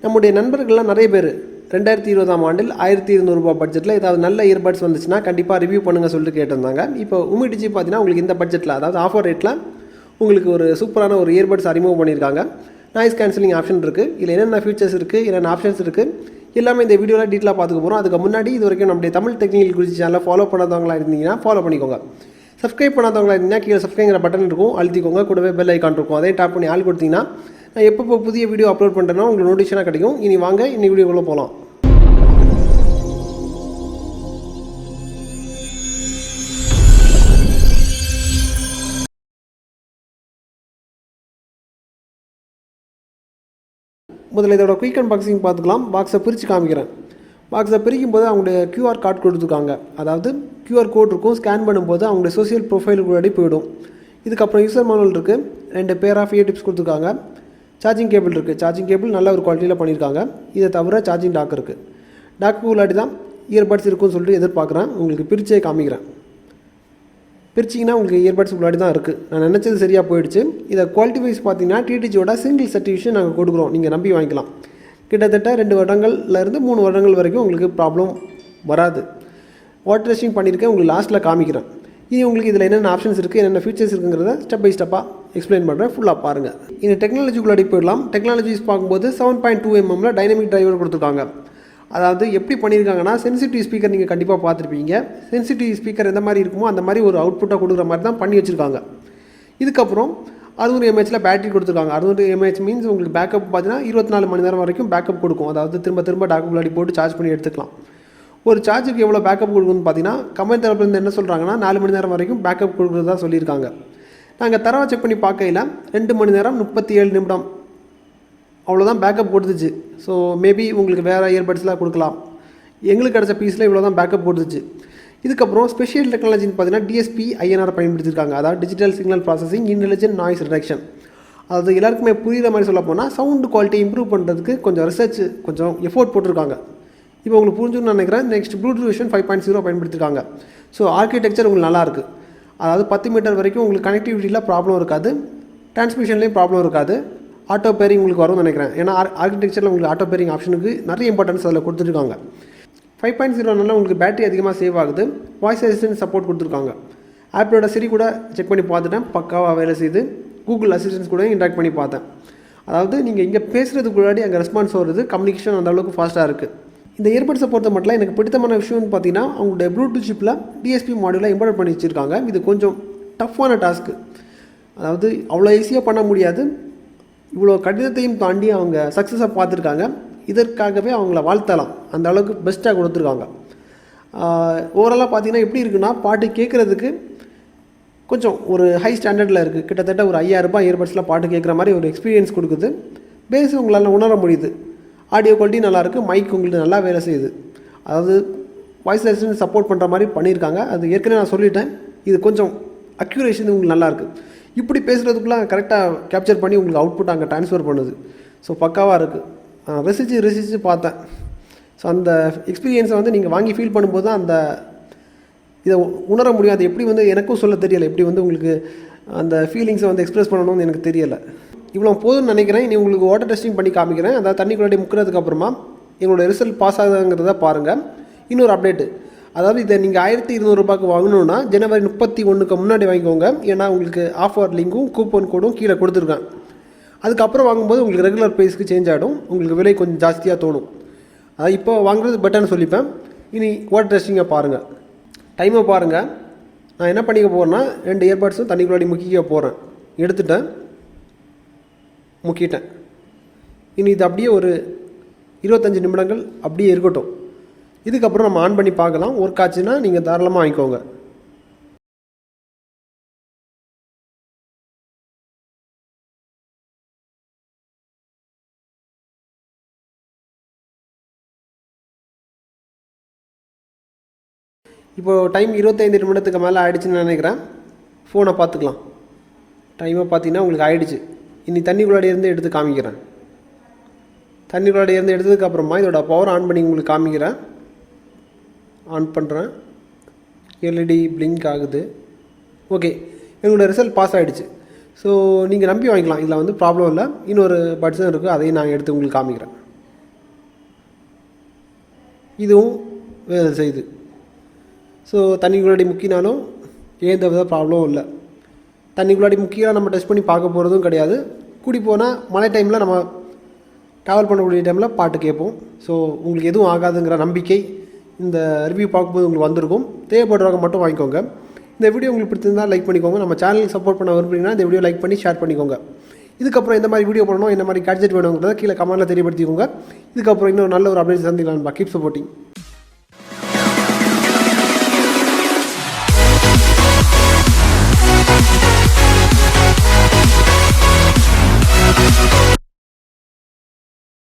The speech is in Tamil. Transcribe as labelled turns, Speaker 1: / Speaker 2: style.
Speaker 1: நம்முடைய நண்பர்கள்லாம் நிறைய பேர் 2020ஆம் ஆண்டில் 1200 ரூபாய் பட்ஜெட்டில் ஏதாவது நல்ல இயர்பட்ஸ் வந்துச்சுன்னா கண்டிப்பாக ரிவ்யூ பண்ணுங்கள் சொல்லிட்டு கேட்டிருந்தாங்க. இப்போ UmiDigi பார்த்தீங்கன்னா உங்களுக்கு இந்த பட்ஜெட்டில், அதாவது ஆஃபர் ரேட்டில் உங்களுக்கு ஒரு சூப்பரான ஒரு இயர்பட்ஸ் அறிமுகம் பண்ணியிருக்காங்க. நாய்ஸ் கேன்சலிங் ஆப்ஷன் இருக்குது. இதில் என்னென்ன ஃபீச்சர்ஸ் இருக்குது, என்னென்ன ஆப்ஷன்ஸ் இருக்குது, எல்லாமே இந்த வீடியோவில் டீட்டெயிலாக பார்த்துக்க போகிறோம். அதுக்கு முன்னாடி இது வரைக்கும் நம்முடைய தமிழ் டெக்னிக்கல் குருஜி சேனலை ஃபாலோ பண்ணாதவங்களா இருந்தீங்கன்னா ஃபாலோ பண்ணிக்கோங்க. சப்ஸ்கிரைப் பண்ணாதவங்களா இருந்தீங்கன்னா கீழே சப்ஸ்கிரைங்கிற பட்டன் இருக்கும், அழுத்திக்கோங்க. கூடவே பெல் ஐக்கான் இருக்கும், அதையும் டாப் பண்ணி ஆள் கொடுத்தீங்கன்னா நான் எப்போ புதிய வீடியோ அப்லோட் பண்ணுறேன்னா உங்களுக்கு நோட்டிஃபிகேஷனாக கிடைக்கும். இனி வாங்க இன்னி வீடியோக்குள்ளே போகலாம். முதல்ல இதோட குயிக் அன்பாக்சிங் பார்த்துக்கலாம். பாக்ஸை பிரித்து காமிக்கிறேன். பாக்ஸை பிரிக்கும் போது அவங்களுடைய QR கார்டு கொடுத்துருக்காங்க. அதாவது QR கோட் இருக்கும். ஸ்கேன் பண்ணும்போது அவங்களுடைய சோசியல் ப்ரொஃபைலுக்குள்ளாடி போயிடும். இதுக்கப்புறம் யூசர் மேனுவல் இருக்குது. 2 பேர் ஆஃப் டிப்ஸ் கொடுத்துருக்காங்க. சார்ஜிங் கேபிள் இருக்குது. சார்ஜிங் கேபிள் நல்ல ஒரு குவாலிட்டியில் பண்ணியிருக்காங்க. இதை தவிர சார்ஜிங் டாக் இருக்குது. டாக்கு உள்ளாடி தான் இயர்பட்ஸ் இருக்குன்னு சொல்லிட்டு எதிர்பார்க்குறேன். உங்களுக்கு பிரிச்சே காமிக்கிறேன். பிரிச்சிங்கன்னா உங்களுக்கு இயர்பட்ஸ் உள்ளாடி தான் இருக்குது. நான் நினச்சது சரியாக போயிடுச்சு. இதை குவாலிட்டி வைஸ் பார்த்தீங்கன்னா TTGயோட சிங்கிள் சர்டிஃபிகேஷன் நாங்கள் கொடுக்குறோம். நீங்கள் நம்பி வாங்கிக்கலாம். கிட்டத்தட்ட 2 வருடங்கள்லேருந்து 3 வருடங்கள் வரைக்கும் உங்களுக்கு ப்ராப்ளம் வராது. வாட்டர் டெஸ்டிங் பண்ணியிருக்கேன், உங்களுக்கு லாஸ்ட்டில் காமிக்கிறேன். இது உங்களுக்கு இதில் என்னென்ன ஆப்ஷன்ஸ் இருக்குது, என்னென்ன ஃபீச்சர்ஸ் இருக்குங்கிறத ஸ்டெப் பை ஸ்டெப்பாக எக்ஸ்பிளைன் பண்ணுறேன். ஃபுல்லாக பாருங்கள். இந்த டெக்னாலஜிக்குள்ளாடி போயிடலாம். டெக்னாலஜிஸ் பார்க்கும்போது 7.2 mm டைனமிக் டிரைவர் கொடுத்துருக்காங்க. அதாவது எப்படி பண்ணியிருக்காங்கன்னா, சென்சிட்டிவ் ஸ்பீக்கர் நீங்கள் கண்டிப்பாக பார்த்துருப்பீங்க. சென்சிட்டிவ் ஸ்பீக்கர் எந்த மாதிரி இருக்குமோ அந்த மாதிரி ஒரு அவுட்புட்டாக கொடுக்குற மாதிரி தான் பண்ணி வச்சுருக்காங்க. இதுக்கப்புறம் 600 mAh பேட்டரி கொடுத்துருக்காங்க. 600 mAh மீன்ஸ் உங்களுக்கு பேக்கப் பார்த்தீங்கன்னா 24 மணி நேரம் வரைக்கும் பேக்கப் கொடுக்கும். அதாவது திரும்ப டாக்கு முன்னாடி போட்டு சார்ஜ் பண்ணி எடுத்துக்கலாம். ஒரு சார்ஜுக்கு எவ்வளோ பேக்கப் கொடுக்குன்னு பார்த்தீங்கன்னா, கம்பெனி தரப்புலேருந்து என்ன சொல்கிறாங்கன்னா 4 மணி நேரம் வரைக்கும் பேக்கப் கொடுக்குறதா சொல்லியிருக்காங்க. நாங்கள் தரவை செக் பண்ணி பார்க்கையில் 2 மணி நேரம் 37 நிமிடம் அவ்வளோதான் பேக்கப் கொடுத்துச்சு. ஸோ மேபி உங்களுக்கு வேறு இயர்பட்ஸ்லாம் கொடுக்கலாம். எங்களுக்கு கிடச்ச பீஸில் இவ்வளோ தான் பேக்கப் கொடுத்துச்சு. இதுக்கப்புறம் ஸ்பெஷல் டெக்னாலஜின்னு பார்த்தீங்கன்னா DSP INR பயன்படுத்தியிருக்காங்க. அதாவது digital signal processing intelligent noise reduction. அதாவது எல்லாருக்குமே புரிகிற மாதிரி சொல்ல போனால் சவுண்டு குவாலிட்டி இம்ப்ரூவ் பண்ணுறதுக்கு கொஞ்சம் ரிசர்ச், கொஞ்சம் எஃபோர்ட் போட்டிருக்காங்க. இப்போ உங்களுக்கு புரிஞ்சுன்னு நினைக்கிறேன். நெக்ஸ்ட் ப்ளூடூத் வெர்ஷன் 5.0 பயன்படுத்தியிருக்காங்க. ஸோ ஆர்கிடெக்சர் உங்களுக்கு நல்லாயிருக்கு. அதாவது 10 மீட்டர் வரைக்கும் உங்களுக்கு கனெக்டிவிட்டியில் ப்ராப்ளம் இருக்காது, டிரான்ஸ்மிஷன்லேயும் ப்ராப்ளம் இருக்காது. ஆட்டோ பேரிங் உங்களுக்கு வரும்னு நினைக்கிறேன். ஏன்னா ஆர்கிடெக்சரில் உங்களுக்கு ஆட்டோ பேரிங் ஆப்ஷனுக்கு நிறைய இம்பார்ட்டன்ஸ் அதில் கொடுத்துருக்காங்க. 5.0னால உங்களுக்கு பேட்டரி அதிகமாக சேவ் ஆகுது. வாய்ஸ் அசிஸ்டன்ட் சப்போர்ட் கொடுத்துருக்காங்க. ஆப்போட சிரி கூட செக் பண்ணி பார்த்துட்டேன், பக்காவாக வேலை செய்யுது. கூகுள் அசிஸ்டன்ஸ் கூட இன்ட்ராக்ட் பண்ணி பார்த்தேன். அதாவது நீங்கள் இங்கே பேசுகிறதுக்கு முன்னாடி அங்கே ரெஸ்பான்ஸ் வருது. கம்யூனிகேஷன் அந்த அளவுக்கு ஃபாஸ்ட்டாக இருக்குது. இந்த இயர்பட்ஸை பொறுத்த மட்டும் எனக்கு பிடித்தமான விஷயம்னு பார்த்தீங்கன்னா, அவங்களுடைய ப்ளூடூத் சிப்பில் DSP மாடியூலை இம்பார்ட் பண்ணி வச்சுருக்காங்க. இது கொஞ்சம் டஃப்பான டாஸ்க்கு. அதாவது அவ்வளோ ஈஸியாக பண்ண முடியாது. இவ்வளோ கடினத்தையும் தாண்டி அவங்க சக்ஸஸாக பார்த்துருக்காங்க. இதற்காகவே அவங்கள வாழ்த்தலாம். அந்த அளவுக்கு பெஸ்ட்டாக கொடுத்துருக்காங்க. ஓவராலாக பார்த்தீங்கன்னா எப்படி இருக்குன்னா, பாட்டு கேட்குறதுக்கு கொஞ்சம் ஒரு ஹை ஸ்டாண்டர்டில் இருக்குது. கிட்டத்தட்ட ஒரு 5000 ரூபாய் இயர்பட்ஸில் பாட்டு கேட்குற மாதிரி ஒரு எக்ஸ்பீரியன்ஸ் கொடுக்குது. பேஸ் உங்களால் உணர முடியுது. ஆடியோ குவாலிட்டி நல்லாயிருக்கு. மைக் உங்களுக்கு நல்லா வேலை செய்யுது. அதாவது வாய்ஸ் அசிஸ்டன்ட் சப்போர்ட் பண்ணுற மாதிரி பண்ணியிருக்காங்க. அது ஏற்கனவே நான் சொல்லிட்டேன். இது கொஞ்சம் அக்யூரேஷன் உங்களுக்கு நல்லாயிருக்கு. இப்படி பேசுகிறதுக்குலாம் கரெக்டாக கேப்சர் பண்ணி உங்களுக்கு அவுட்புட் அங்கே ட்ரான்ஸ்ஃபர் பண்ணுது. ஸோ பக்காவாக இருக்குது. ரசித்து பார்த்தேன். ஸோ அந்த எக்ஸ்பீரியன்ஸை வந்து நீங்கள் வாங்கி ஃபீல் பண்ணும்போது தான் அந்த இதை உணர முடியும். அது எப்படி வந்து எனக்கும் சொல்ல தெரியலை, எப்படி வந்து உங்களுக்கு அந்த ஃபீலிங்ஸை வந்து எக்ஸ்ப்ரெஸ் பண்ணணும்னு எனக்கு தெரியலை. இவ்வளோ போதும்னு நினைக்கிறேன். இனி உங்களுக்கு வாட்டர் டெஸ்டிங் பண்ணி காமிக்கிறேன். அதாவது தண்ணிக்குள்ளாடி முக்கிறதுக்கு அப்புறமா எங்களோட ரிசல்ட் பாஸ் ஆகுதுங்கிறத பாருங்கள். இன்னொரு அப்டேட்டு, அதாவது இதை நீங்கள் 1200 ரூபாய்க்கு வாங்கணுன்னா ஜனவரி 31க்கு முன்னாடி வாங்கிக்கோங்க. ஏன்னா உங்களுக்கு ஆஃபர் லிங்க்கும் கூப்பன் கோடும் கீழே கொடுத்துருக்கேன். அதுக்கப்புறம் வாங்கும்போது உங்களுக்கு ரெகுலர் ப்ரைஸ்க்கு சேஞ்ச் ஆகிடும். உங்களுக்கு விலை கொஞ்சம் ஜாஸ்தியாக தோணும். அதாவது இப்போ வாங்குறது பெட்டர்னு சொல்லிப்பேன். இனி வாட்டர் டெஸ்டிங்கை பாருங்கள். டைமை பாருங்கள். நான் என்ன பண்ணிக்க போகிறேன்னா, 2 இயர்பட்ஸும் தண்ணிக்குள்ளாடி முக்கிக்க போகிறேன். எடுத்துட்டேன், முக்கிட்டேன். இனி இது அப்படியே ஒரு 25 நிமிடங்கள் அப்படியே இருக்கட்டும். இதுக்கப்புறம் நம்ம ஆன் பண்ணி பார்க்கலாம். ஒர்க் ஆச்சுன்னா நீங்கள் தாராளமாக வாங்கிக்கோங்க. இப்போது டைம் 25 நிமிடத்துக்கு மேலே ஆகிடுச்சுன்னு நினைக்கிறேன். ஃபோனை பார்த்துக்கலாம். டைமை பார்த்தீங்கன்னா உங்களுக்கு ஆகிடுச்சு. இனி தண்ணிக்குள்ளாடி இருந்து எடுத்து காமிக்கிறேன். தண்ணிக்குள்ளாடி இருந்து எடுத்ததுக்கப்புறமா இதோட பவர் ஆன் பண்ணி உங்களுக்கு காமிக்கிறேன். ஆன் பண்ணுறேன். எல்இடி பிளிங்க் ஆகுது. ஓகே, எங்களோட ரிசல்ட் பாஸ் ஆகிடுச்சு. ஸோ நீங்கள் நம்பி வாங்கிக்கலாம். இதில் வந்து ப்ராப்ளம் இல்லை. இன்னொரு பட்ஸும் இருக்குது, அதையும் நான் எடுத்து உங்களுக்கு காமிக்கிறேன். இதுவும் வேலை செய்யுது. ஸோ தண்ணிக்குள்ளாடி முக்கினாலும் எந்த வித ப்ராப்ளமும் இல்லை. தண்ணிக்குள்ளாடி முக்கியெல்லாம் நம்ம டெஸ்ட் பண்ணி பார்க்க போகிறதும் கிடையாது. கூடி போனால் மழை டைமில் நம்ம ட்ராவல் பண்ணக்கூடிய டைமில் பாட்டு கேட்போம். ஸோ உங்களுக்கு எதுவும் ஆகாதுங்கிற நம்பிக்கை இந்த ரிவ்யூ பார்க்கும்போது உங்களுக்கு வந்திருக்கும். தேவைப்படுறவங்க மட்டும் வாங்கிக்கோங்க. இந்த வீடியோ உங்களுக்கு பிடிச்சிருந்தால் லைக் பண்ணிக்கோங்க. நம்ம சேனலுக்கு சப்போர்ட் பண்ண விரும்புறீங்கன்னா இந்த வீடியோ லைக் பண்ணி ஷேர் பண்ணிக்கோங்க. இதுக்கப்புறம் இந்த மாதிரி வீடியோ பண்ணணும், இந்த மாதிரி கேட்ஜெட் வேணுங்கிறத கீழே கமெண்ட்டில் தெரியப்படுத்திக்கோங்க. இதுக்கப்புறம் இன்னொரு நல்ல ஒரு அப்டேட் சந்திக்கலாம். Keep supporting.